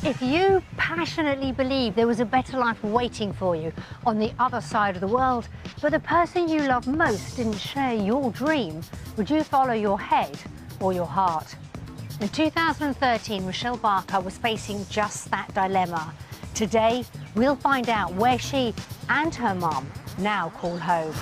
If you passionately believe there was a better life waiting for you on the other side of the world, but the person you love most didn't share your dream, would you follow your head or your heart? In 2013, Rochelle Barker was facing just that dilemma. Today, we'll find out where she and her mum now call home.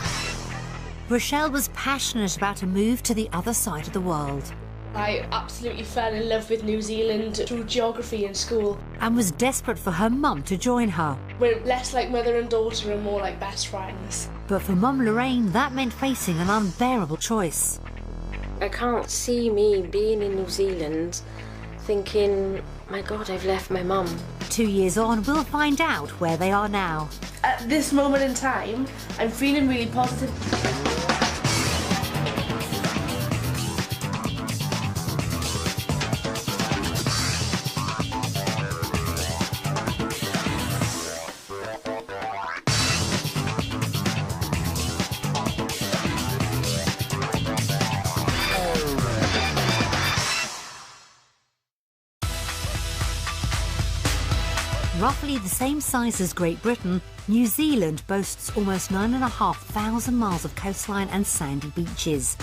Rochelle was passionate about a move to the other side of the world. I absolutely fell in love with New Zealand through geography in school. And was desperate for her mum to join her. We're less like mother and daughter and more like best friends. But for Mum Lorraine, that meant facing an unbearable choice. I can't see me being in New Zealand thinking, my God, I've left my mum. 2 years on, we'll find out where they are now. At this moment in time, I'm feeling really positive. Roughly the same size as Great Britain, New Zealand boasts almost 9,500 miles of coastline and sandy beaches.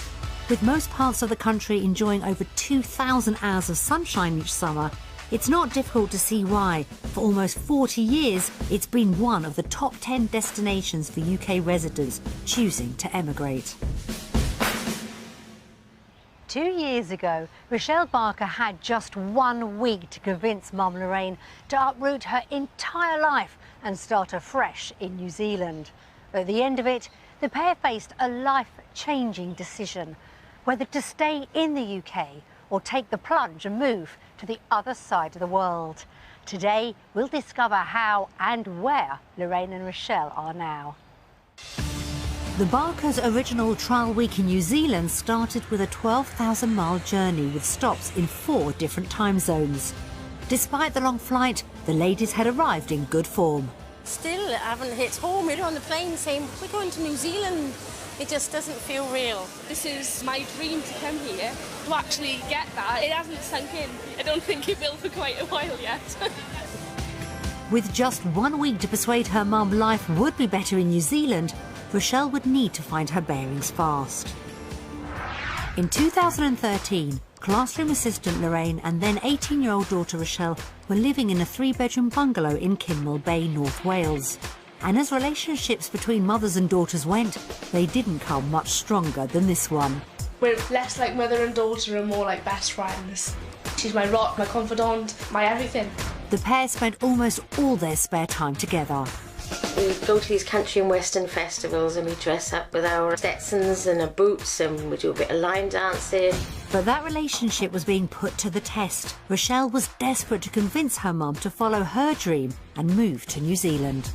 With most parts of the country enjoying over 2,000 hours of sunshine each summer, it's not difficult to see why, for almost 40 years, it's been one of the top 10 destinations for UK residents choosing to emigrate. 2 years ago, Rochelle Barker had just 1 week to convince Mum Lorraine to uproot her entire life and start afresh in New Zealand. At the end of it, the pair faced a life-changing decision, whether to stay in the UK or take the plunge and move to the other side of the world. Today, we'll discover how and where Lorraine and Rochelle are now. The Barkers' original trial week in New Zealand started with a 12,000-mile journey with stops in 4 different time zones. Despite the long flight, the ladies had arrived in good form. Still haven't hit home. We're on the plane saying, we're going to New Zealand. It just doesn't feel real. This is my dream to come here. To actually get that, it hasn't sunk in. I don't think it will for quite a while yet. With just 1 week to persuade her mum life would be better in New Zealand, Rochelle would need to find her bearings fast. In 2013, classroom assistant Lorraine and then 18-year-old daughter Rochelle were living in a 3-bedroom bungalow in Kinmel Bay, North Wales. And as relationships between mothers and daughters went, they didn't come much stronger than this one. We're less like mother and daughter and more like best friends. She's my rock, my confidant, my everything. The pair spent almost all their spare time together. We go to these country and western festivals and we dress up with our Stetsons and our boots and we do a bit of line dancing. But that relationship was being put to the test. Rochelle was desperate to convince her mum to follow her dream and move to New Zealand.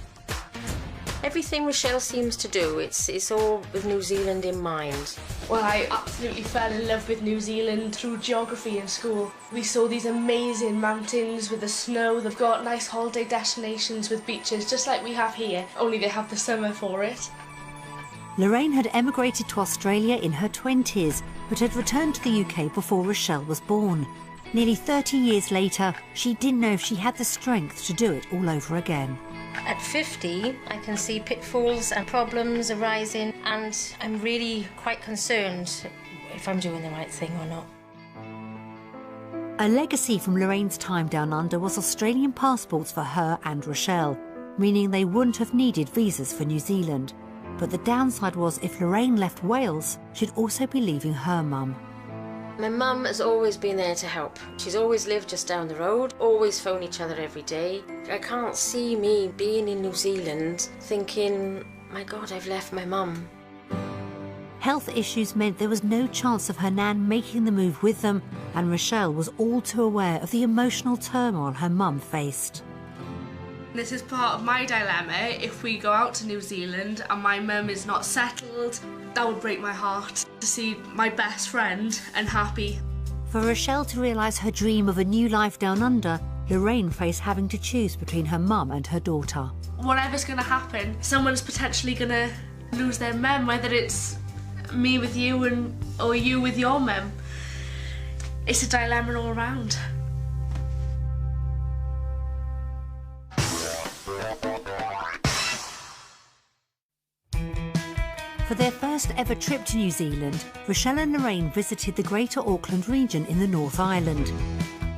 Everything Rochelle seems to do, it's all with New Zealand in mind. Well, I absolutely fell in love with New Zealand through geography in school. We saw these amazing mountains with the snow. They've got nice holiday destinations with beaches, just like we have here, only they have the summer for it. Lorraine had emigrated to Australia in her 20s, but had returned to the UK before Rochelle was born. Nearly 30 years later, she didn't know if she had the strength to do it all over again. At 50, I can see pitfalls and problems arising, and I'm really quite concerned if I'm doing the right thing or not. A legacy from Lorraine's time down under was Australian passports for her and Rochelle, meaning they wouldn't have needed visas for New Zealand. But the downside was if Lorraine left Wales, she'd also be leaving her mum. My mum has always been there to help. She's always lived just down the road, always phone each other every day. I can't see me being in New Zealand thinking, my God, I've left my mum. Health issues meant there was no chance of her nan making the move with them, and Rochelle was all too aware of the emotional turmoil her mum faced. This is part of my dilemma. If we go out to New Zealand and my mum is not settled, that would break my heart to see my best friend unhappy. For Rochelle to realise her dream of a new life down under, Lorraine faced having to choose between her mum and her daughter. Whatever's going to happen, someone's potentially going to lose their mum, whether it's me with you or you with your mum. It's a dilemma all around. For their first ever trip to New Zealand, Rochelle and Lorraine visited the Greater Auckland region in the North Island.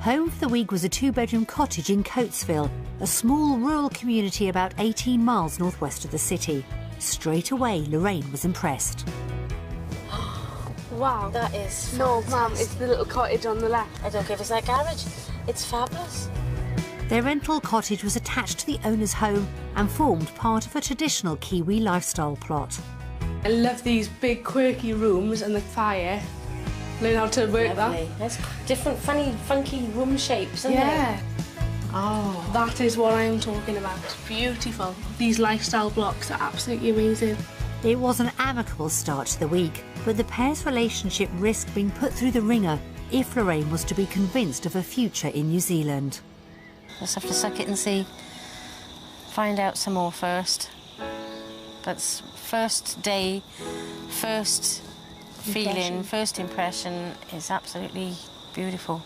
Home for the week was a 2-bedroom cottage in Coatesville, a small rural community about 18 miles northwest of the city. Straight away, Lorraine was impressed. Wow. That is fantastic. No, Mum, it's the little cottage on the left. I don't give us that garage. It's fabulous. Their rental cottage was attached to the owner's home and formed part of a traditional Kiwi lifestyle plot. I love these big quirky rooms and the fire. Learn how to work Lovely. There's different funny, funky room shapes, isn't Yeah. there? Oh. That is what I'm talking about. Beautiful. These lifestyle blocks are absolutely amazing. It was an amicable start to the week, but the pair's relationship risked being put through the ringer if Lorraine was to be convinced of a future in New Zealand. Just have to suck it and see. Find out some more first. But first day, first feeling, first impression is absolutely beautiful.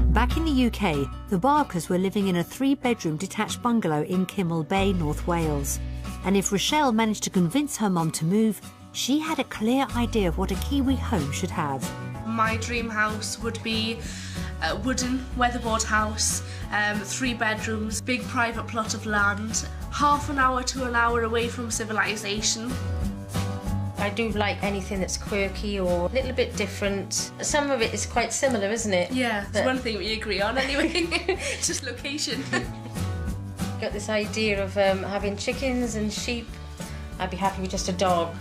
Back in the UK, the Barkers were living in a 3-bedroom detached bungalow in Kimmel Bay, North Wales. And if Rochelle managed to convince her mum to move, she had a clear idea of what a Kiwi home should have. My dream house would be a wooden weatherboard house, 3 bedrooms, big private plot of land, half an hour to an hour away from civilization. I do like anything that's quirky or a little bit different. Some of it is quite similar, isn't it? Yeah, there's one thing we agree on anyway. It's just location. Got this idea of having chickens and sheep. I'd be happy with just a dog.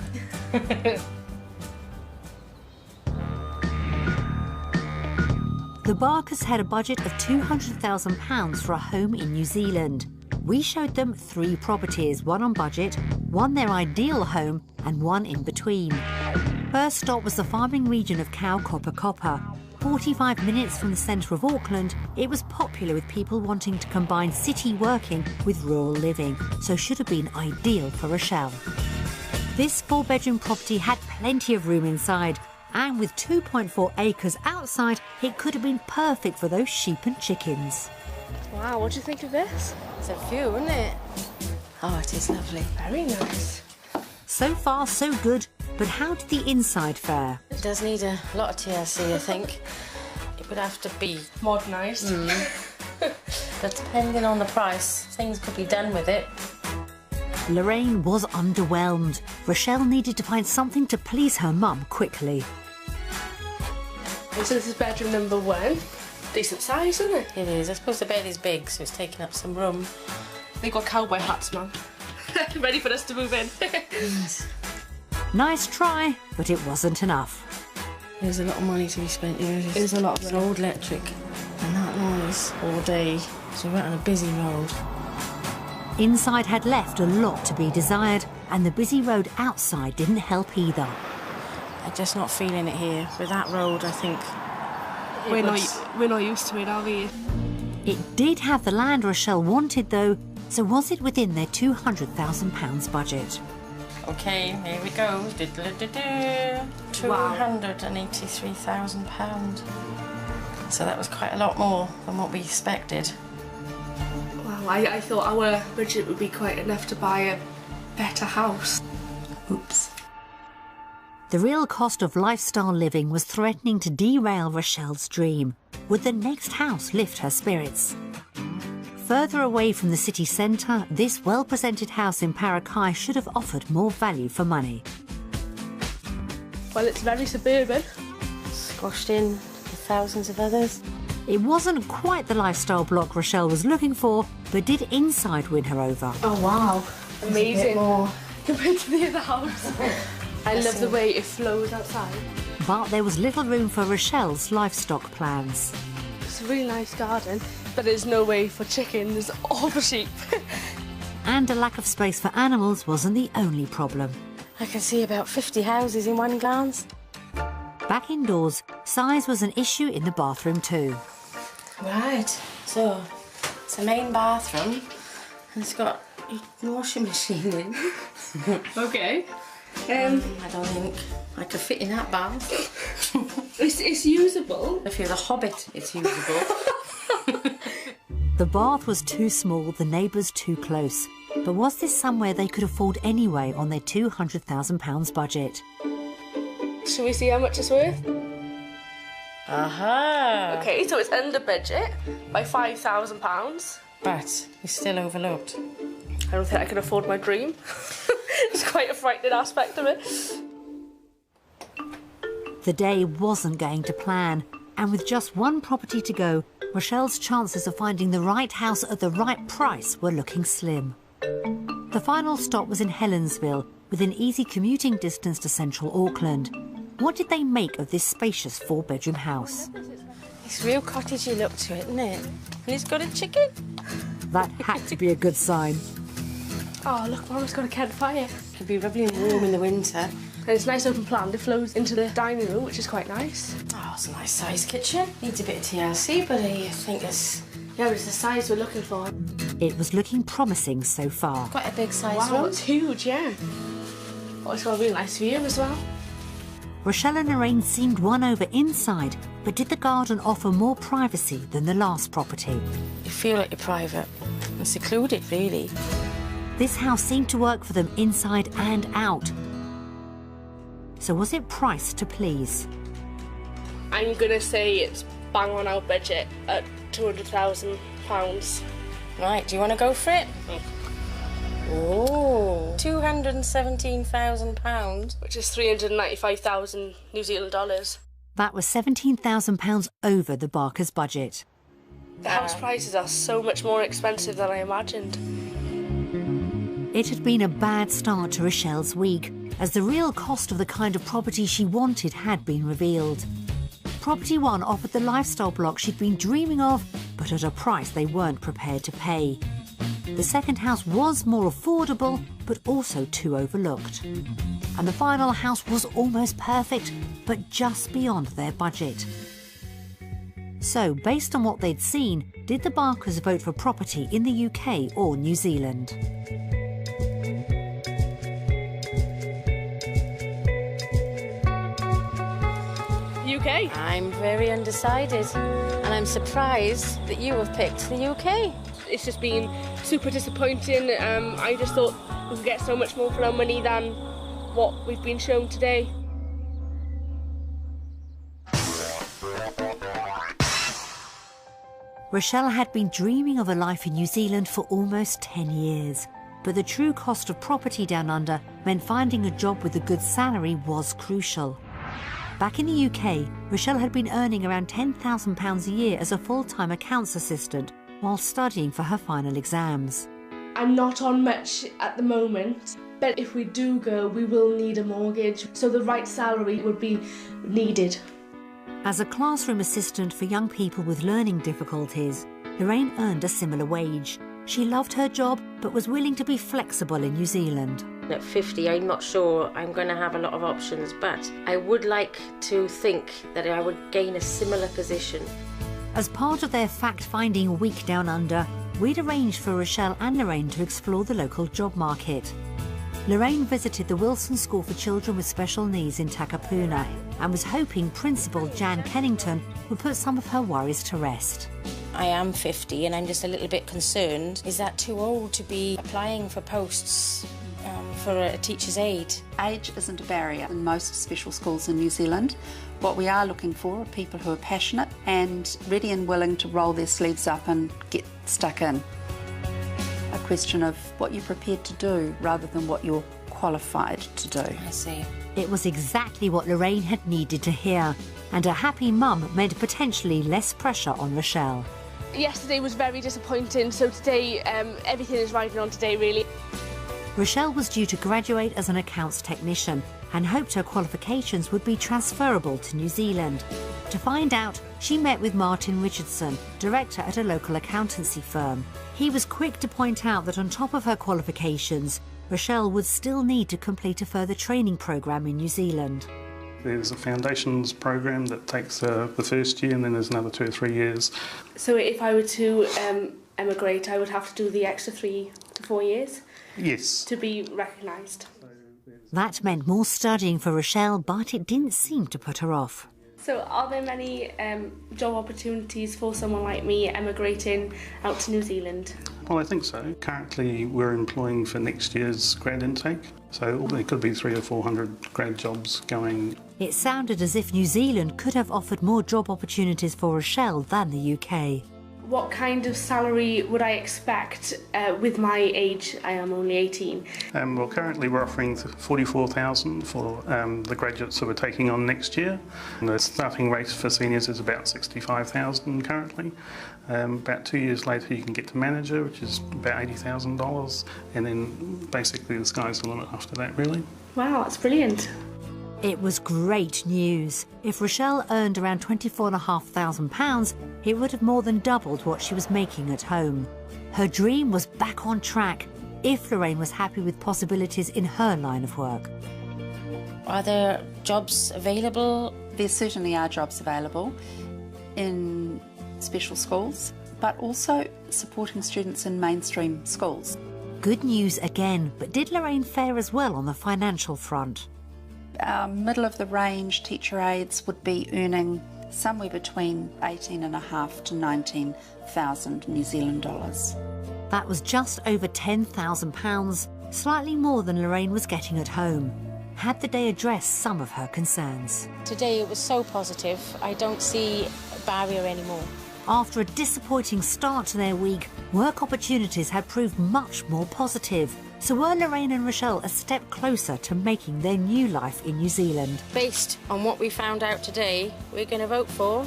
The Barkers had a budget of £200,000 for a home in New Zealand. We showed them 3 properties, one on budget, one their ideal home, and one in between. First stop was the farming region of Kaukopakoppa. 45 minutes from the centre of Auckland, it was popular with people wanting to combine city working with rural living, so should have been ideal for Rochelle. This 4-bedroom property had plenty of room inside, and with 2.4 acres outside, it could have been perfect for those sheep and chickens. Wow, what do you think of this? It's a view, isn't it? Oh, it is lovely. Very nice. So far, so good, but how did the inside fare? It does need a lot of TLC, I think. It would have to be Modernised. but depending on the price, things could be done with it. Lorraine was underwhelmed. Rochelle needed to find something to please her mum quickly. So this is bedroom number 1. Decent size, isn't it? It is. I suppose the bed is big, so it's taking up some room. They've got cowboy hats, Mum. Ready for us to move in. Nice try, but it wasn't enough. There's a lot of money to be spent here. There's a lot of It's old electric. And that noise all day. So we're on a busy road. Inside had left a lot to be desired, and the busy road outside didn't help either. I'm just not feeling it here. With that road, I think We're not used to it, are we? It did have the land Rochelle wanted, though, so was it within their £200,000 budget? Okay, here we go. £283,000. So that was quite a lot more than what we expected. Wow, I thought our budget would be quite enough to buy a better house. Oops. The real cost of lifestyle living was threatening to derail Rochelle's dream. Would the next house lift her spirits? Further away from the city centre, this well-presented house in Parakai should have offered more value for money. Well, it's very suburban. Squashed in with thousands of others. It wasn't quite the lifestyle block Rochelle was looking for, but did inside win her over. Oh, wow. Amazing. More. Compared to the other house. I love the way it flows outside. But there was little room for Rochelle's livestock plans. It's a really nice garden, but there's no way for chickens or for sheep. And a lack of space for animals wasn't the only problem. I can see about 50 houses in one glance. Back indoors, size was an issue in the bathroom too. Right, so it's a main bathroom and it's got a washing machine in. Okay. I don't think I could fit in that bath. It's usable. If you're the Hobbit, it's usable. The bath was too small, the neighbours too close. But was this somewhere they could afford anyway on their £200,000 budget? Shall we see how much it's worth? Aha! Okay, so it's under budget by £5,000. But you're still overlooked. I don't think I can afford my dream. It's quite a frightening aspect of it. The day wasn't going to plan, and with just one property to go, Rochelle's chances of finding the right house at the right price were looking slim. The final stop was in Helensville, within easy commuting distance to central Auckland. What did they make of this spacious 4-bedroom house? It's real cottagey look to it, isn't it? And it's got a chicken. That had to be a good sign. Oh, look, Mama's got a campfire. It'd be lovely and warm in the winter. And it's nice open plan. It flows into the dining room, which is quite nice. Oh, it's a nice sized kitchen. Needs a bit of TLC, but I think it's... Yeah, it's the size we're looking for. It was looking promising so far. Quite a big size Wow, room. it's huge, yeah. Oh, it's got a really nice view as well. Rochelle and Lorraine seemed won over inside, but did the garden offer more privacy than the last property? You feel like you're private and secluded, really. This house seemed to work for them inside and out. So was it priced to please? I'm going to say it's bang on our budget at £200,000. Right, do you want to go for it? Oh, £217,000. Which is 395,000 New Zealand dollars. That was £17,000 over the Barker's budget. The house prices are so much more expensive than I imagined. It had been a bad start to Rochelle's week, as the real cost of the kind of property she wanted had been revealed. Property One offered the lifestyle block she'd been dreaming of, but at a price they weren't prepared to pay. The second house was more affordable, but also too overlooked. And the final house was almost perfect, but just beyond their budget. So, based on what they'd seen, did the Barkers vote for property in the UK or New Zealand? UK? I'm very undecided, and I'm surprised that you have picked the UK. It's just been super disappointing. I just thought we could get so much more for our money than what we've been shown today. Rochelle had been dreaming of a life in New Zealand for almost 10 years. But the true cost of property down under meant finding a job with a good salary was crucial. Back in the UK, Rochelle had been earning around £10,000 a year as a full-time accounts assistant while studying for her final exams. I'm not on much at the moment, but if we do go, we will need a mortgage, so the right salary would be needed. As a classroom assistant for young people with learning difficulties, Lorraine earned a similar wage. She loved her job, but was willing to be flexible in New Zealand. At 50, I'm not sure I'm going to have a lot of options, but I would like to think that I would gain a similar position. As part of their fact-finding week down under, we'd arranged for Rochelle and Lorraine to explore the local job market. Lorraine visited the Wilson School for Children with Special Needs in Takapuna and was hoping Principal Jan Kennington would put some of her worries to rest. I am 50 and I'm just a little bit concerned. Is that too old to be applying for posts for a teacher's aide? Age isn't a barrier in most special schools in New Zealand. What we are looking for are people who are passionate and ready and willing to roll their sleeves up and get stuck in. A question of what you're prepared to do rather than what you're qualified to do. I see. It was exactly what Lorraine had needed to hear, and a happy mum meant potentially less pressure on Rochelle. Yesterday was very disappointing, so today everything is riding on today, really. Rochelle was due to graduate as an accounts technician and hoped her qualifications would be transferable to New Zealand. To find out, she met with Martin Richardson, director at a local accountancy firm. He was quick to point out that on top of her qualifications, Rochelle would still need to complete a further training programme in New Zealand. There's a foundations program that takes the first year, and then there's another 2 or 3 years. So if I were to emigrate, I would have to do the extra 3 to 4 years? Yes. To be recognised. That meant more studying for Rochelle, but it didn't seem to put her off. So are there many job opportunities for someone like me emigrating out to New Zealand? Well, I think so. Currently, we're employing for next year's grad intake, so there could be 300 or 400 grad jobs going. It sounded as if New Zealand could have offered more job opportunities for Rochelle than the UK. What kind of salary would I expect with my age? I am only 18. Well, currently we're offering 44,000 for the graduates that we're taking on next year. And the starting rate for seniors is about 65,000 currently. About 2 years later you can get to manager, which is about $80,000, and then basically the sky's the limit after that, really. Wow, that's brilliant. It was great news. If Rochelle earned around £24,500, it would have more than doubled what she was making at home. Her dream was back on track if Lorraine was happy with possibilities in her line of work. Are there jobs available? There certainly are jobs available in special schools, but also supporting students in mainstream schools. Good news again, but did Lorraine fare as well on the financial front? Our middle of the range teacher aides would be earning somewhere between 18,500 to 19,000 New Zealand dollars. That was just over £10,000, slightly more than Lorraine was getting at home. Had the day addressed some of her concerns? Today it was so positive. I don't see a barrier anymore. After a disappointing start to their week, work opportunities had proved much more positive. So were Lorraine and Rochelle a step closer to making their new life in New Zealand? Based on what we found out today, we're going to vote for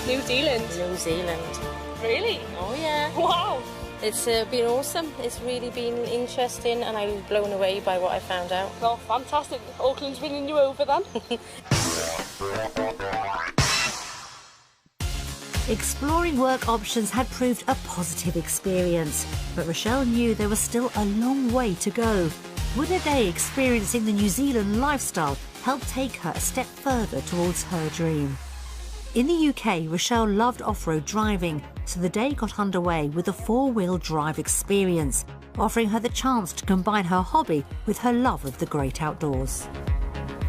New Zealand? New Zealand. Really? Oh yeah. Wow. It's been awesome. It's really been interesting and I was blown away by what I found out. Well, fantastic. Auckland's winning you over then. Exploring work options had proved a positive experience, but Rochelle knew there was still a long way to go. Would a day experiencing the New Zealand lifestyle help take her a step further towards her dream? In the UK, Rochelle loved off-road driving, so the day got underway with a four-wheel drive experience, offering her the chance to combine her hobby with her love of the great outdoors.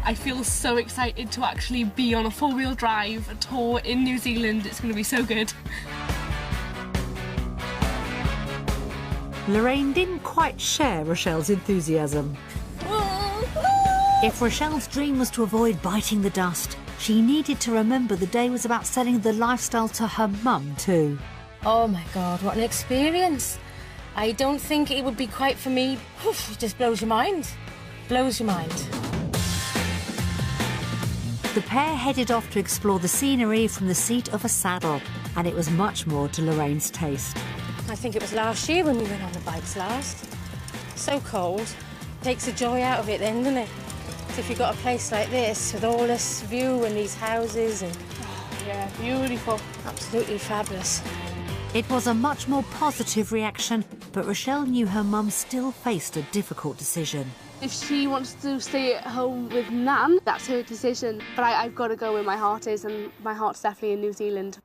I feel so excited to actually be on a four-wheel drive tour in New Zealand. It's going to be so good. Lorraine didn't quite share Rochelle's enthusiasm. If Rochelle's dream was to avoid biting the dust, she needed to remember the day was about selling the lifestyle to her mum too. Oh my God, what an experience. I don't think it would be quite for me. It just blows your mind. Blows your mind. The pair headed off to explore the scenery from the seat of a saddle, and it was much more to Lorraine's taste. I think it was last year when we went on the bikes last. So cold. Takes the joy out of it then, doesn't it? So if you've got a place like this with all this view and these houses and... Yeah, beautiful. Absolutely fabulous. It was a much more positive reaction, but Rochelle knew her mum still faced a difficult decision. If she wants to stay at home with Nan, that's her decision. But I've got to go where my heart is, and my heart's definitely in New Zealand.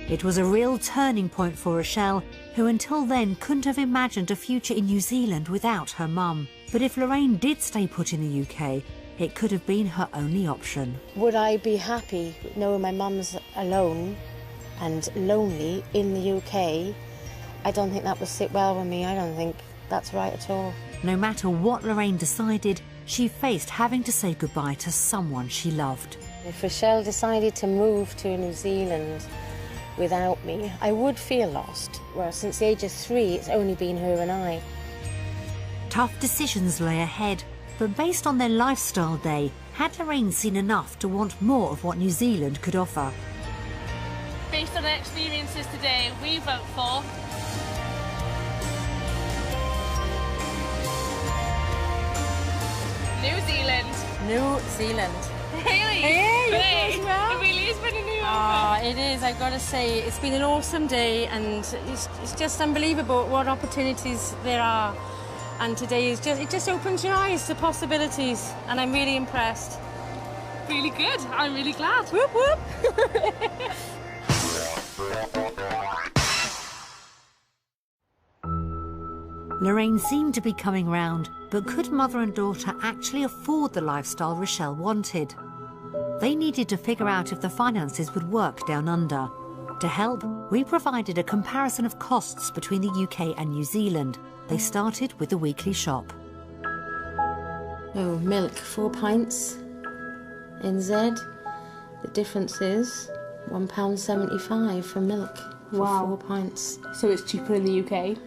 It was a real turning point for Rochelle, who until then couldn't have imagined a future in New Zealand without her mum. But if Lorraine did stay put in the UK, it could have been her only option. Would I be happy knowing my mum's alone and lonely in the UK? I don't think that would sit well with me. I don't think that's right at all. No matter what Lorraine decided, she faced having to say goodbye to someone she loved. If Rochelle decided to move to New Zealand without me, I would feel lost. Well, since the age of 3, it's only been her and I. Tough decisions lay ahead, but based on their lifestyle day, had Lorraine seen enough to want more of what New Zealand could offer? Based on our experiences today, we vote for... New Zealand. New Zealand. Really? Hey, you well. It really is winning you over. Ah, it is, I've got to say. It's been an awesome day and it's just unbelievable what opportunities there are. And today is it just opens your eyes to possibilities and I'm really impressed. Really good. I'm really glad. Whoop whoop. Lorraine seemed to be coming round, but could mother and daughter actually afford the lifestyle Rochelle wanted? They needed to figure out if the finances would work down under. To help, we provided a comparison of costs between the UK and New Zealand. They started with the weekly shop. Oh, milk, 4 pints. NZ, the difference is £1.75 for milk for Wow. 4 pints. So it's cheaper in the UK.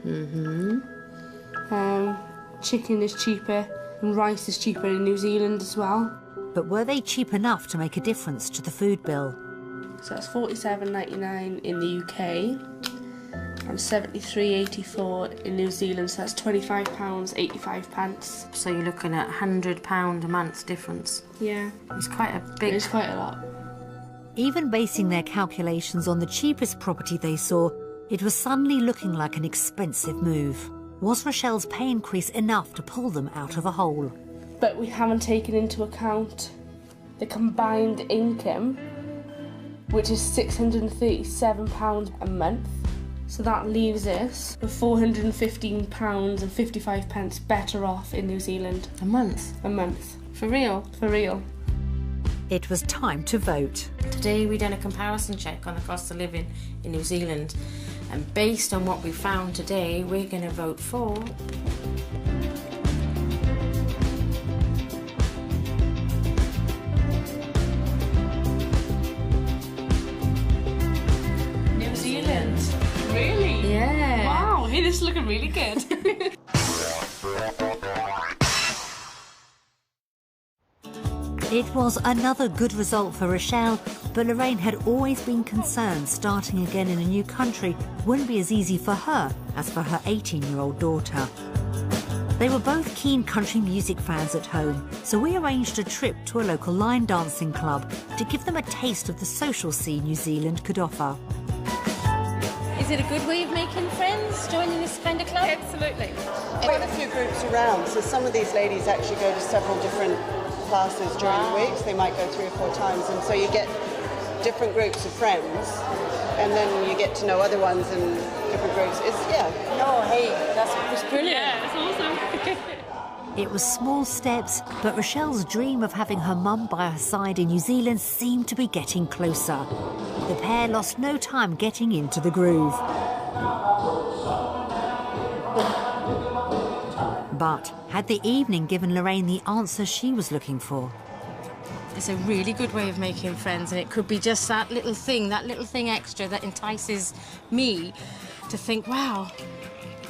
Chicken is cheaper and rice is cheaper in New Zealand as well. But were they cheap enough to make a difference to the food bill? So that's £47.99 in the UK and £73.84 in New Zealand, so that's £25.85. So you're looking at £100 a month difference. Yeah, It's quite a big... it's quite a lot. Even basing their calculations on the cheapest property they saw, it was suddenly looking like an expensive move. Was Rochelle's pay increase enough to pull them out of a hole? But we haven't taken into account the combined income, which is £637 a month. So that leaves us with £415.55 better off in New Zealand A month? a month. For real? For real. It was time to vote. Today we done a comparison check on the cost of living in New Zealand, and based on what we found today, we're going to vote for... New Zealand? Really? Yeah. Wow, hey, this is looking really good. It was another good result for Rochelle, but Lorraine had always been concerned starting again in a new country wouldn't be as easy for her as for her 18-year-old daughter. They were both keen country music fans at home, so we arranged a trip to a local line dancing club to give them a taste of the social scene New Zealand could offer. Is it a good way of making friends, joining this kind of club? Absolutely. Quite a few groups around, so some of these ladies actually go to several different classes during the weeks. They might go 3 or 4 times, and so you get different groups of friends, and then you get to know other ones in different groups. No, hey, that's brilliant. Yeah, it's awesome. It was small steps, but Rochelle's dream of having her mum by her side in New Zealand seemed to be getting closer. The pair lost no time getting into the groove. But had the evening given Lorraine the answer she was looking for? It's a really good way of making friends, and it could be just that little thing extra that entices me to think, wow, I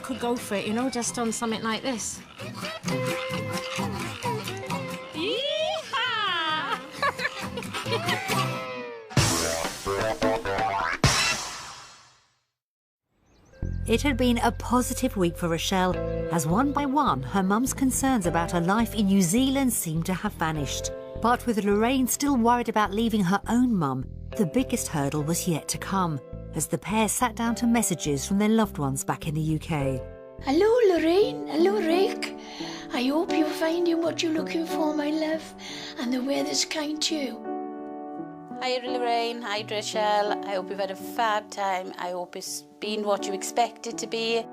could go for it, you know, just on something like this. It had been a positive week for Rochelle, as one by one her mum's concerns about her life in New Zealand seemed to have vanished. But with Lorraine still worried about leaving her own mum, the biggest hurdle was yet to come, as the pair sat down to messages from their loved ones back in the UK. Hello, Lorraine. Hello, Rick. I hope you're finding what you're looking for, my love, and the weather's kind to you. Hi, Lorraine. Hi, Rochelle. I hope you've had a fab time. I hope it's been what you expect it to be.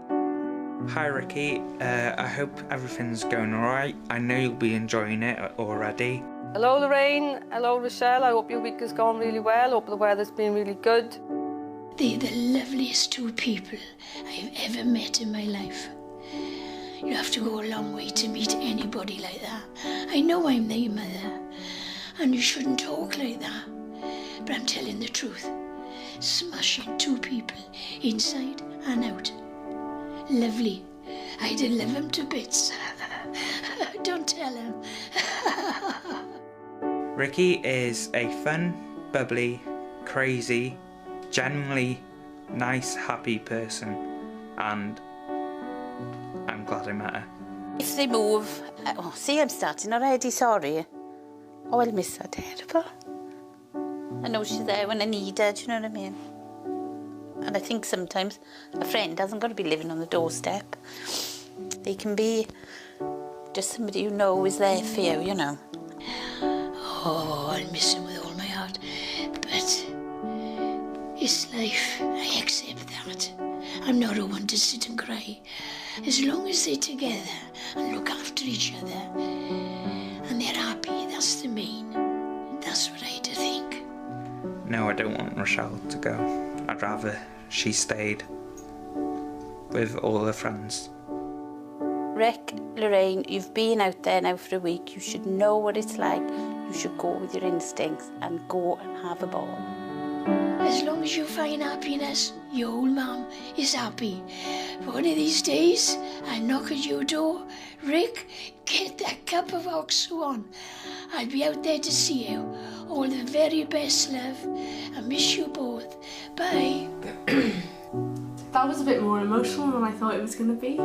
Hi Ricky, I hope everything's going alright. I know you'll be enjoying it already. Hello Lorraine, hello Rochelle, I hope your week has gone really well, hope the weather's been really good. They're the loveliest 2 people I've ever met in my life. You have to go a long way to meet anybody like that. I know I'm their mother, and you shouldn't talk like that, but I'm telling the truth. Smashing 2 people, inside and out. Lovely. I'd love them to bits. Don't tell him. Ricky is a fun, bubbly, crazy, genuinely nice, happy person, and I'm glad I met her. If they move... Oh, see, I'm starting already, sorry. Oh, I'll miss her terrible. I know she's there when I need her, do you know what I mean? And I think sometimes a friend hasn't got to be living on the doorstep. They can be just somebody you know is there for you, you know. Oh, I'll miss him with all my heart. But it's life. I accept that. I'm not a one to sit and cry. as long as they're together and look after each other and they're happy, that's the main. That's what I do think. No, I don't want Rochelle to go. I'd rather she stayed with all her friends. Rick, Lorraine, you've been out there now for a week. You should know what it's like. You should go with your instincts and go and have a ball. As long as you find happiness, your old mum is happy. But one of these days, I'll knock at your door. Rick, get that cup of OXO on. I'll be out there to see you. All the very best, love. I miss you both. Bye. That was a bit more emotional than I thought it was going to be.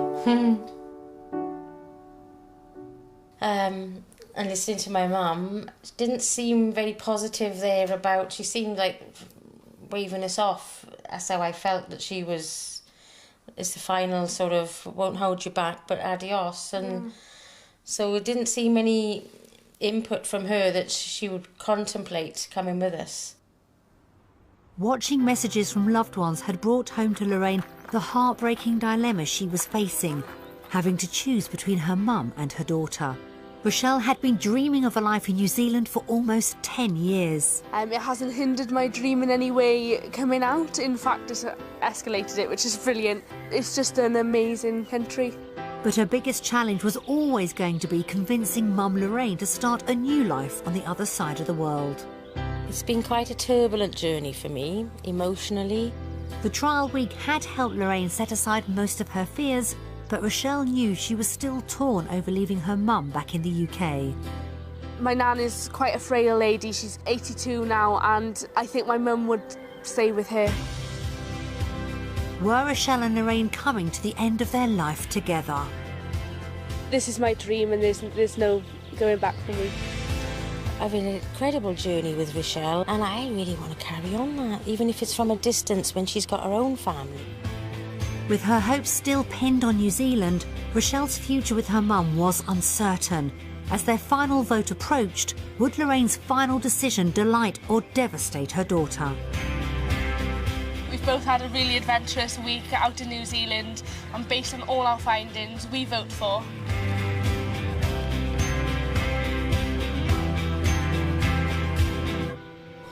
And listening to my mum, it didn't seem very positive there about, she seemed like waving us off. That's how I felt, that she was, it's the final sort of, won't hold you back, but adios. And so it didn't seem any input from her that she would contemplate coming with us. Watching messages from loved ones had brought home to Lorraine the heartbreaking dilemma she was facing, having to choose between her mum and her daughter. Rochelle had been dreaming of a life in New Zealand for almost 10 years. It hasn't hindered my dream in any way coming out. In fact, it's escalated it, which is brilliant. It's just an amazing country. But her biggest challenge was always going to be convincing Mum Lorraine to start a new life on the other side of the world. It's been quite a turbulent journey for me, emotionally. The trial week had helped Lorraine set aside most of her fears, but Rochelle knew she was still torn over leaving her mum back in the UK. My nan is quite a frail lady. She's 82 now, and I think my mum would stay with her. Were Rochelle and Lorraine coming to the end of their life together? This is my dream, and there's no going back for me. I've had an incredible journey with Rochelle, and I really want to carry on that, even if it's from a distance when she's got her own family. With her hopes still pinned on New Zealand, Rochelle's future with her mum was uncertain. As their final vote approached, would Lorraine's final decision delight or devastate her daughter? We've both had a really adventurous week out in New Zealand, and based on all our findings, we vote for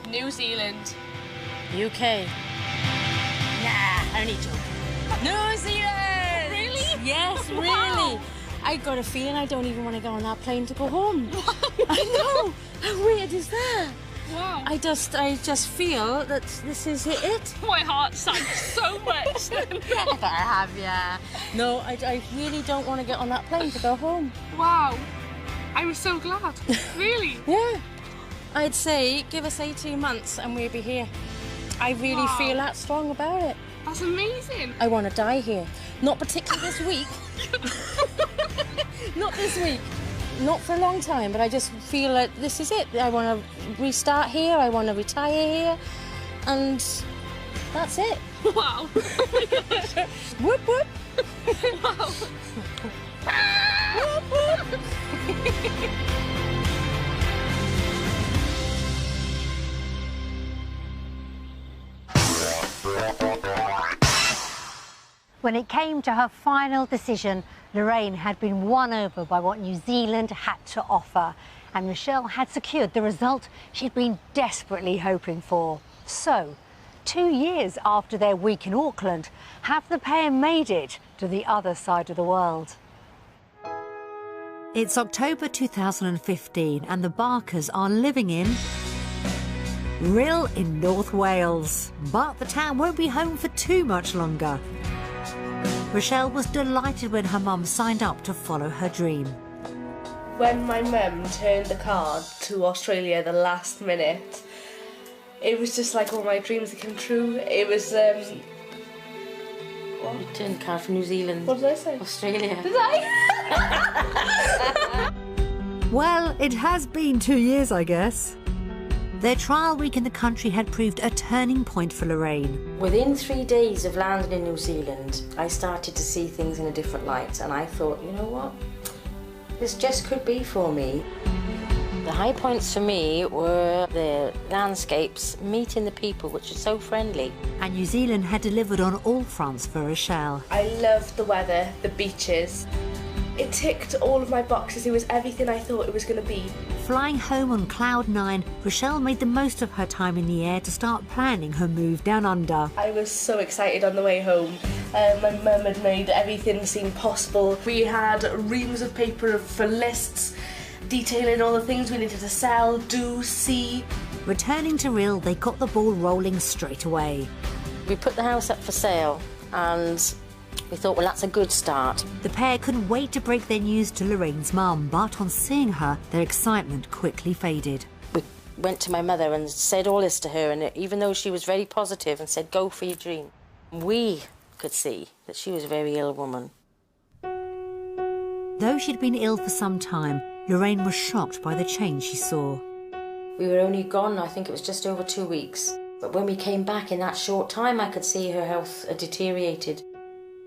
New Zealand. UK. Nah, only joking. New Zealand! Really? Yes, really. Wow. I got a feeling I don't even want to go on that plane to go home. I know. How weird is that? Wow. I just feel that this is it. My heart sank so much. Never have ya. No, I really don't want to get on that plane to go home. Wow. I was so glad. Really? Yeah. I'd say give us 18 months and we'll be here. I really feel that strong about it. That's amazing. I want to die here. Not particularly this week. Not this week. Not for a long time, but I just feel like this is it. I want to restart here, I want to retire here, and that's it. Wow. Oh my gosh. Whoop, whoop. Wow. Whoop, whoop. When it came to her final decision, Lorraine had been won over by what New Zealand had to offer, and Rochelle had secured the result she'd been desperately hoping for. So, 2 years after their week in Auckland, have the pair made it to the other side of the world? It's October 2015 and the Barkers are living in Rhyl in North Wales. But the town won't be home for too much longer. Rochelle was delighted when her mum signed up to follow her dream. When my mum turned the card to Australia the last minute, it was just like all my dreams had come true. It was, what? You turned the card from New Zealand. What did I say? Australia. Did I? Well, it has been 2 years, I guess. Their trial week in the country had proved a turning point for Lorraine. Within 3 days of landing in New Zealand, I started to see things in a different light, and I thought, you know what? This just could be for me. The high points for me were the landscapes, meeting the people, which are so friendly. And New Zealand had delivered on all fronts for Rochelle. I loved the weather, the beaches. It ticked all of my boxes. It was everything I thought it was going to be. Flying home on cloud 9, Rochelle made the most of her time in the air to start planning her move down under. I was so excited on the way home. My mum had made everything seem possible. We had reams of paper for lists, detailing all the things we needed to sell, do, see. Returning to Rhyl, they got the ball rolling straight away. We put the house up for sale and we thought, well, that's a good start. The pair couldn't wait to break their news to Lorraine's mum, but on seeing her, their excitement quickly faded. We went to my mother and said all this to her, and even though she was very positive and said, go for your dream, we could see that she was a very ill woman. Though she'd been ill for some time, Lorraine was shocked by the change she saw. We were only gone, I think it was just over 2 weeks. But when we came back in that short time, I could see her health had deteriorated.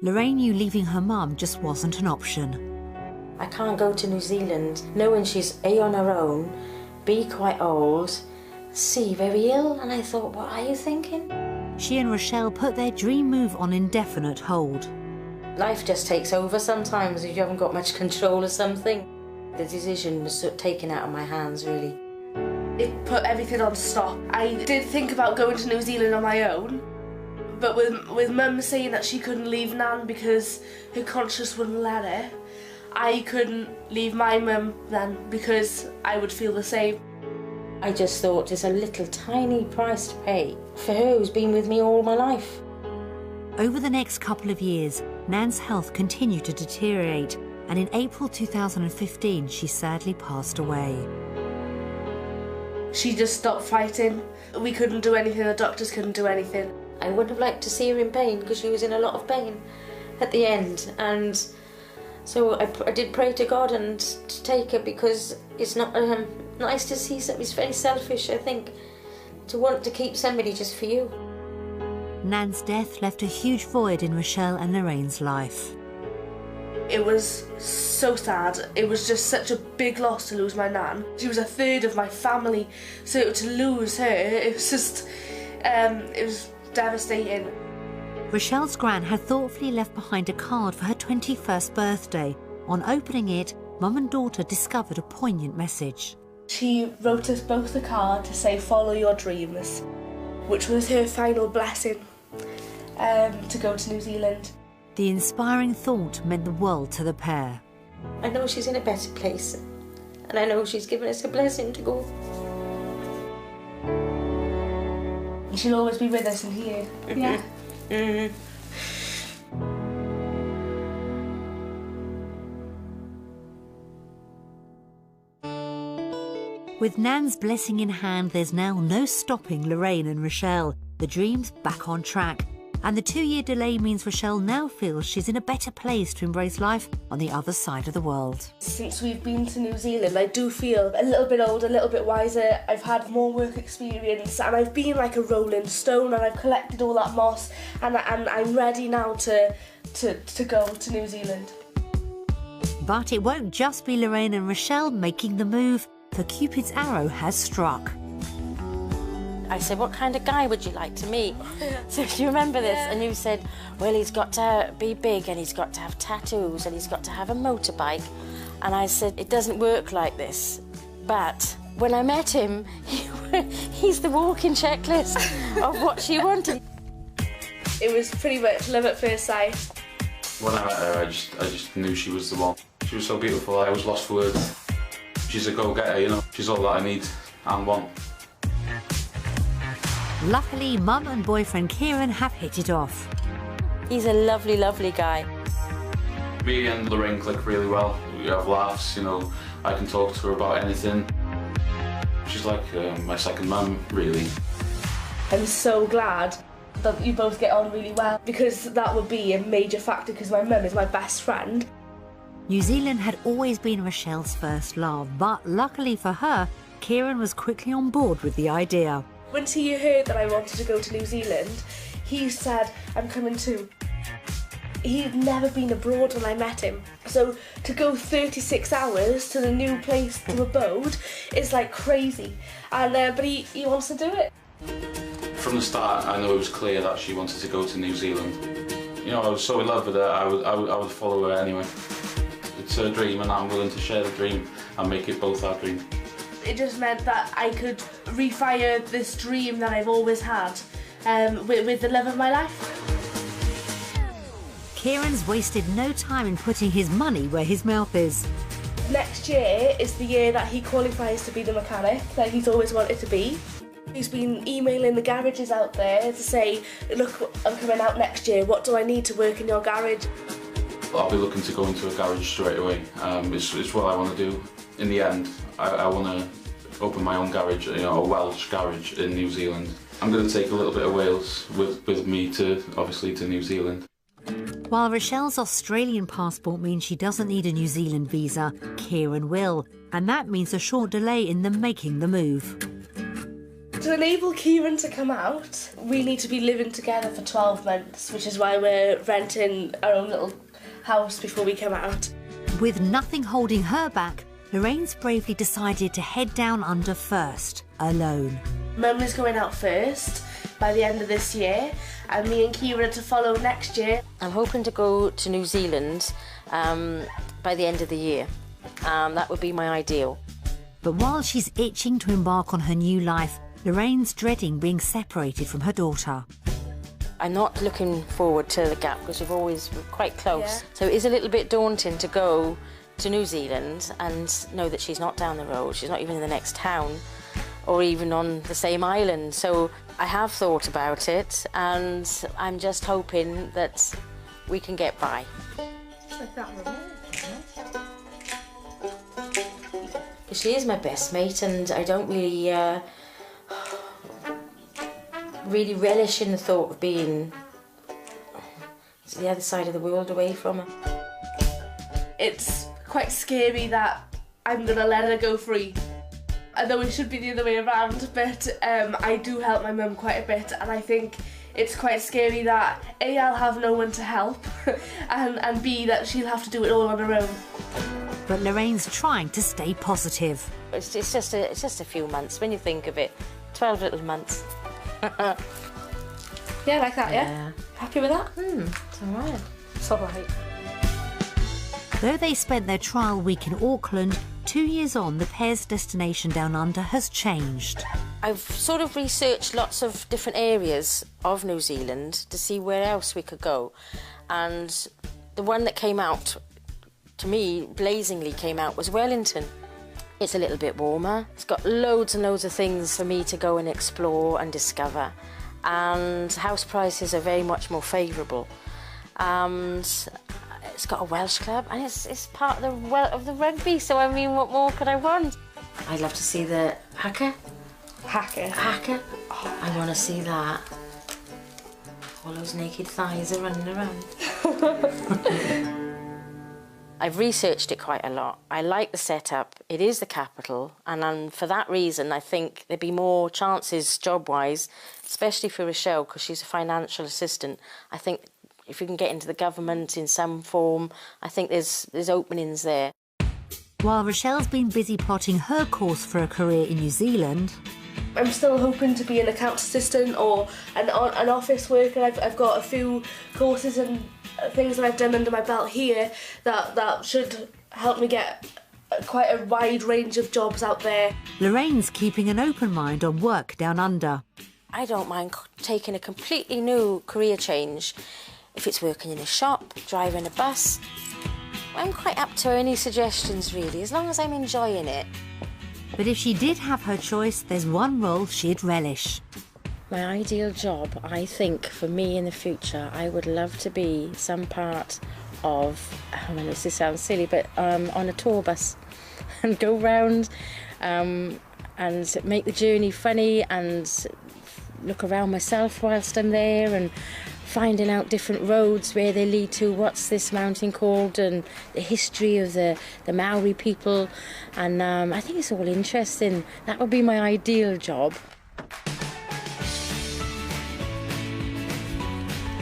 Lorraine knew leaving her mum just wasn't an option. I can't go to New Zealand knowing she's A, on her own, B, quite old, C, very ill, and I thought, what are you thinking? She and Rochelle put their dream move on indefinite hold. Life just takes over sometimes if you haven't got much control of something. The decision was sort of taken out of my hands, really. It put everything on stop. I did think about going to New Zealand on my own, but with Mum saying that she couldn't leave Nan because her conscience wouldn't let her, I couldn't leave my mum then because I would feel the same. I just thought it's a little tiny price to pay for her who's been with me all my life. Over the next couple of years, Nan's health continued to deteriorate, and in April 2015, she sadly passed away. She just stopped fighting. We couldn't do anything, the doctors couldn't do anything. I would have liked to see her in pain because she was in a lot of pain at the end, and so I did pray to God and to take her, because it's not nice to see something. It's very selfish, I think, to want to keep somebody just for you. Nan's death left a huge void in Rochelle and Lorraine's life. It was so sad. It was just such a big loss to lose my Nan. She was a third of my family, so to lose her, it was just, it was devastating. Rochelle's gran had thoughtfully left behind a card for her 21st birthday. On opening it, Mum and daughter discovered a poignant message. She wrote us both a card to say, follow your dreams, which was her final blessing to go to New Zealand. The inspiring thought meant the world to the pair. I know she's in a better place, and I know she's given us a blessing to go. She'll always be with us in here. Yeah. Mm-hmm. With Nan's blessing in hand, there's now no stopping Lorraine and Rochelle. The dream's back on track. And the 2-year delay means Rochelle now feels she's in a better place to embrace life on the other side of the world. Since we've been to New Zealand, I do feel a little bit older, a little bit wiser. I've had more work experience, and I've been like a rolling stone, and I've collected all that moss, and I'm ready now to go to New Zealand. But it won't just be Lorraine and Rochelle making the move, for Cupid's arrow has struck. I said, what kind of guy would you like to meet? So do you remember this? And you said, well, he's got to be big, and he's got to have tattoos, and he's got to have a motorbike. And I said, it doesn't work like this. But when I met him, he's the walking checklist of what she wanted. It was pretty much love at first sight. When I met her, I just knew she was the one. She was so beautiful, I was lost for words. She's a go-getter, you know. She's all that I need and want. Luckily, Mum and boyfriend Kieran have hit it off. He's a lovely, lovely guy. Me and Lorraine click really well. We have laughs, you know. I can talk to her about anything. She's like my second mum, really. I'm so glad that you both get on really well, because that would be a major factor, because my mum is my best friend. New Zealand had always been Rochelle's first love, but luckily for her, Kieran was quickly on board with the idea. Once he heard that I wanted to go to New Zealand, he said, I'm coming too. He'd never been abroad when I met him. So to go 36 hours to the new place to abode is like crazy. And but he wants to do it. From the start, I know it was clear that she wanted to go to New Zealand. You know, I was so in love with her, I would follow her anyway. It's her dream and I'm willing to share the dream and make it both our dream. It just meant that I could refire this dream that I've always had with the love of my life. Kieran's wasted no time in putting his money where his mouth is. Next year is the year that he qualifies to be the mechanic that he's always wanted to be. He's been emailing the garages out there to say, look, I'm coming out next year, what do I need to work in your garage? I'll be looking to go into a garage straight away. It's what I want to do. In the end, I want to open my own garage, you know, a Welsh garage in New Zealand. I'm going to take a little bit of Wales with me to, obviously, to New Zealand. While Rochelle's Australian passport means she doesn't need a New Zealand visa, Kieran will, and that means a short delay in them making the move. To enable Kieran to come out, we need to be living together for 12 months, which is why we're renting our own little house before we come out. With nothing holding her back, Lorraine's bravely decided to head down under first, alone. Mum is going out first by the end of this year, and me and Kieran to follow next year. I'm hoping to go to New Zealand by the end of the year. That would be my ideal. But while she's itching to embark on her new life, Lorraine's dreading being separated from her daughter. I'm not looking forward to the gap because we've always been quite close. Yeah. So it is a little bit daunting to go to New Zealand and know that she's not down the road, she's not even in the next town or even on the same island. So I have thought about it and I'm just hoping that we can get by. Like that remote. She is my best mate and I don't really really relish in the thought of being the other side of the world away from her. It's quite scary that I'm gonna let her go free. I know it should be the other way around, but I do help my mum quite a bit, and I think it's quite scary that A, I'll have no one to help, and B, that she'll have to do it all on her own. But Lorraine's trying to stay positive. It's just a few months when you think of it. 12 little months. Yeah, like that, yeah? Happy with that? It's all right. It's all right. Though they spent their trial week in Auckland, 2 years on, the pair's destination down under has changed. I've sort of researched lots of different areas of New Zealand to see where else we could go. And the one that came out, to me, blazingly came out, was Wellington. It's a little bit warmer. It's got loads and loads of things for me to go and explore and discover. And house prices are very much more favourable. And it's got a Welsh club and it's part of the rugby, so I mean, what more could I want? I'd love to see the haka. Haka? Oh, I want to see that. All those naked thighs are running around. I've researched it quite a lot. I like the setup. It is the capital, and for that reason, I think there'd be more chances job-wise, especially for Rochelle, because she's a financial assistant. I think if you can get into the government in some form, I think there's openings there. While Rochelle's been busy plotting her course for a career in New Zealand, I'm still hoping to be an accounts assistant or an office worker. I've got a few courses and things that I've done under my belt here that should help me get quite a wide range of jobs out there. Lorraine's keeping an open mind on work down under. I don't mind taking a completely new career change. If it's working in a shop, driving a bus, I'm quite up to any suggestions really, as long as I'm enjoying it. But if she did have her choice, there's one role she'd relish. My ideal job, I think, for me in the future, I would love to be some part of, I know this sounds silly, but on a tour bus and go round and make the journey funny and look around myself whilst I'm there and finding out different roads, where they lead to, what's this mountain called, and the history of the Maori people. And I think it's all interesting. That would be my ideal job.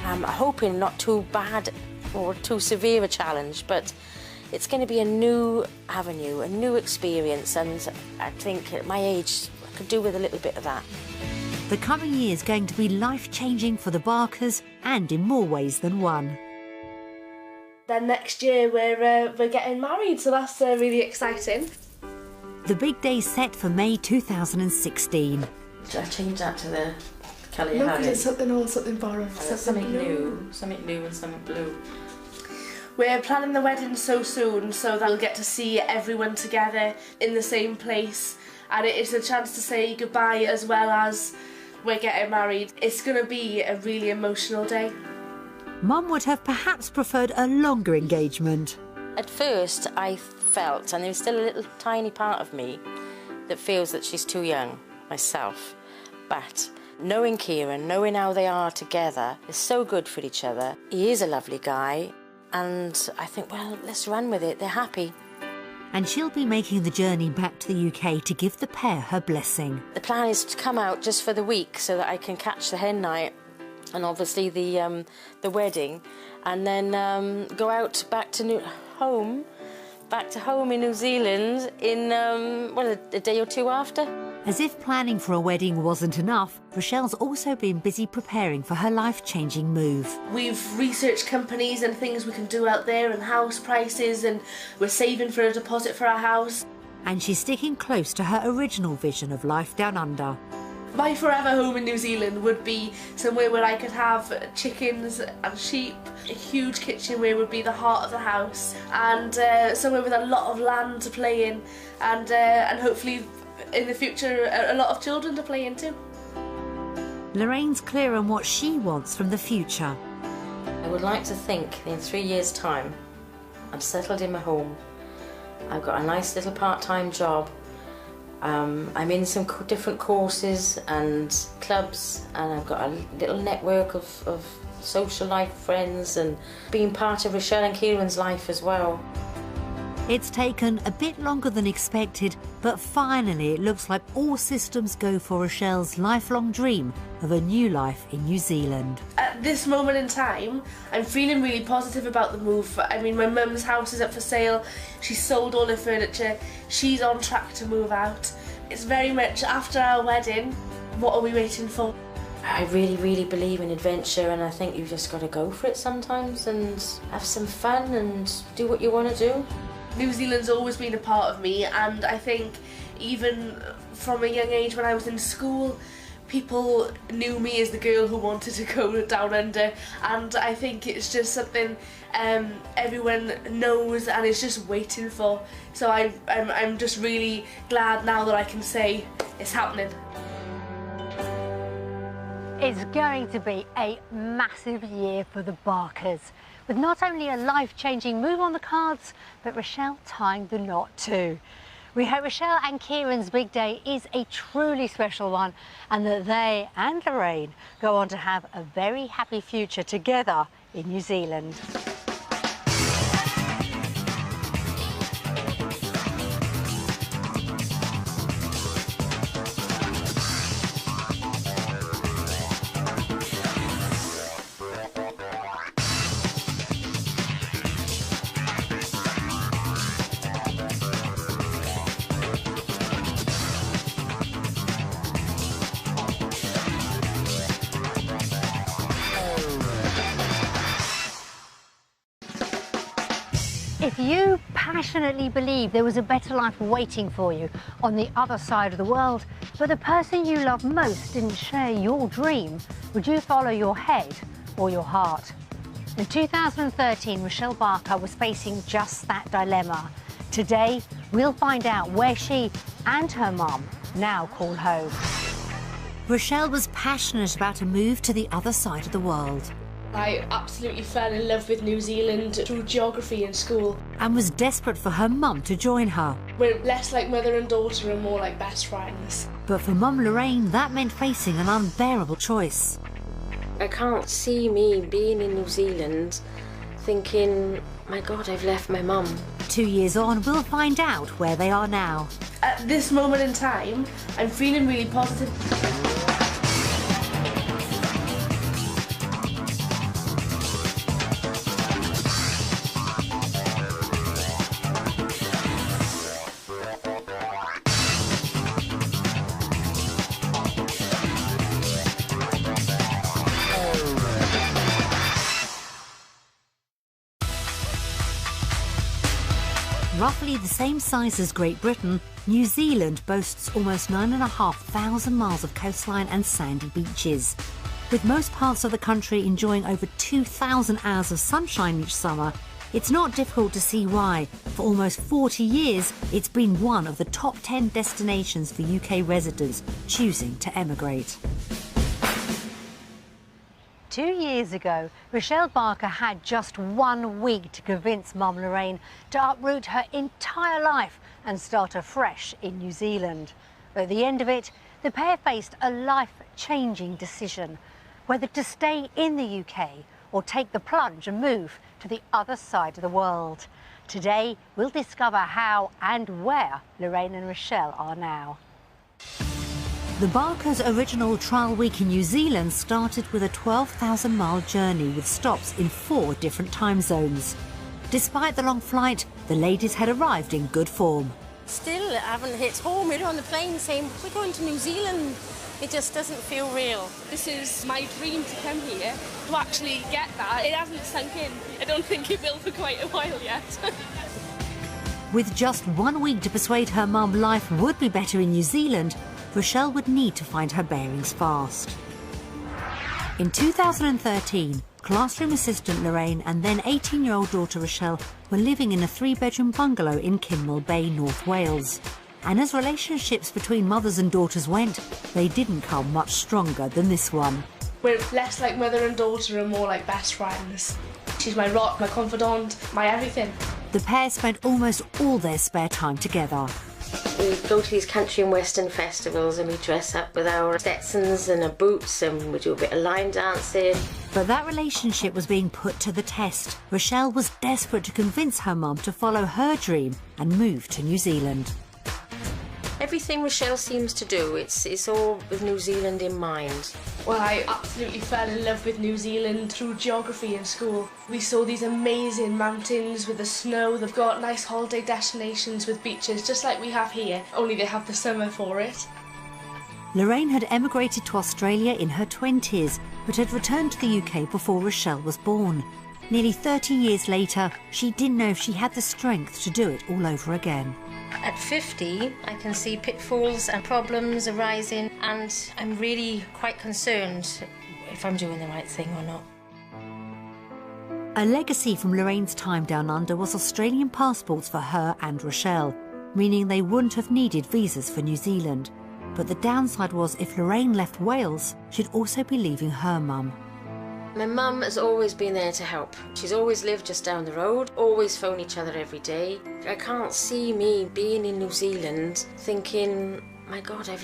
I'm hoping not too bad or too severe a challenge, but it's going to be a new avenue, a new experience, and I think at my age I could do with a little bit of that. The coming year is going to be life-changing for the Barkers, and in more ways than one. Then next year we're getting married, so that's really exciting. The big day's set for May 2016. Should I change that to the colour you No, have? because it's something old, something borrowed. Something new and something blue. We're planning the wedding so soon, so that we'll get to see everyone together in the same place, and it is a chance to say goodbye as well as we're getting married. It's going to be a really emotional day. Mum would have perhaps preferred a longer engagement. At first I felt, and there's still a little tiny part of me that feels that she's too young, myself, but knowing Kieran, knowing how they are together, is so good for each other. He is a lovely guy, and I think, well, let's run with it. They're happy. And she'll be making the journey back to the UK to give the pair her blessing. The plan is to come out just for the week so that I can catch the hen night and obviously the wedding, and then go out back to home in New Zealand in a day or two after. As if planning for a wedding wasn't enough, Rochelle's also been busy preparing for her life-changing move. We've researched companies and things we can do out there and house prices, and we're saving for a deposit for our house. And she's sticking close to her original vision of life down under. My forever home in New Zealand would be somewhere where I could have chickens and sheep, a huge kitchen where would be the heart of the house, and somewhere with a lot of land to play in, and hopefully in the future a lot of children to play in too. Lorraine's clear on what she wants from the future. I would like to think in 3 years' time I'm settled in my home, I've got a nice little part-time job, I'm in some different courses and clubs, and I've got a little network of social life friends, and being part of Rochelle and Kieran's life as well. It's taken a bit longer than expected, but finally it looks like all systems go for Rochelle's lifelong dream of a new life in New Zealand. At this moment in time, I'm feeling really positive about the move. I mean, my mum's house is up for sale, she's sold all her furniture, she's on track to move out. It's very much after our wedding, what are we waiting for? I really, really believe in adventure, and I think you've just got to go for it sometimes and have some fun and do what you want to do. New Zealand's always been a part of me, and I think even from a young age when I was in school, people knew me as the girl who wanted to go down under, and I think it's just something everyone knows and is just waiting for. So I'm just really glad now that I can say it's happening. It's going to be a massive year for the Barkers, with not only a life-changing move on the cards, but Rochelle tying the knot too. We hope Rochelle and Kieran's big day is a truly special one, and that they and Lorraine go on to have a very happy future together in New Zealand. If you passionately believe there was a better life waiting for you on the other side of the world, but the person you love most didn't share your dream, would you follow your head or your heart? In 2013, Rochelle Barker was facing just that dilemma. Today, we'll find out where she and her mum now call home. Rochelle was passionate about a move to the other side of the world. I absolutely fell in love with New Zealand through geography in school. And was desperate for her mum to join her. We're less like mother and daughter and more like best friends. But for Mum Lorraine, that meant facing an unbearable choice. I can't see me being in New Zealand thinking, my God, I've left my mum. 2 years on, we'll find out where they are now. At this moment in time, I'm feeling really positive. Roughly the same size as Great Britain, New Zealand boasts almost 9,500 miles of coastline and sandy beaches. With most parts of the country enjoying over 2,000 hours of sunshine each summer, it's not difficult to see why, for almost 40 years, it's been one of the top 10 destinations for UK residents choosing to emigrate. 2 years ago, Rochelle Barker had just 1 week to convince Mum Lorraine to uproot her entire life and start afresh in New Zealand. At the end of it, the pair faced a life-changing decision, whether to stay in the UK or take the plunge and move to the other side of the world. Today, we'll discover how and where Lorraine and Rochelle are now. The Barkers' original trial week in New Zealand started with a 12,000-mile journey with stops in 4 different time zones. Despite the long flight, the ladies had arrived in good form. Still haven't hit home. We're on the plane saying, we're going to New Zealand. It just doesn't feel real. This is my dream to come here. To actually get that, it hasn't sunk in. I don't think it will for quite a while yet. With just 1 week to persuade her mum life would be better in New Zealand, Rochelle would need to find her bearings fast. In 2013, classroom assistant Lorraine and then 18-year-old daughter Rochelle were living in a 3-bedroom bungalow in Kinmel Bay, North Wales. And as relationships between mothers and daughters went, they didn't come much stronger than this one. We're less like mother and daughter and more like best friends. She's my rock, my confidant, my everything. The pair spent almost all their spare time together. We go to these country and western festivals and we dress up with our Stetsons and our boots and we do a bit of line dancing. But that relationship was being put to the test. Rochelle was desperate to convince her mum to follow her dream and move to New Zealand. Everything Rochelle seems to do, it's all with New Zealand in mind. Well, I absolutely fell in love with New Zealand through geography in school. We saw these amazing mountains with the snow. They've got nice holiday destinations with beaches, just like we have here, only they have the summer for it. Lorraine had emigrated to Australia in her 20s, but had returned to the UK before Rochelle was born. Nearly 30 years later, she didn't know if she had the strength to do it all over again. At 50, I can see pitfalls and problems arising, and I'm really quite concerned if I'm doing the right thing or not. A legacy from Lorraine's time down under was Australian passports for her and Rochelle, meaning they wouldn't have needed visas for New Zealand. But the downside was if Lorraine left Wales, she'd also be leaving her mum. My mum has always been there to help. She's always lived just down the road, always phone each other every day. I can't see me being in New Zealand thinking, my God, I've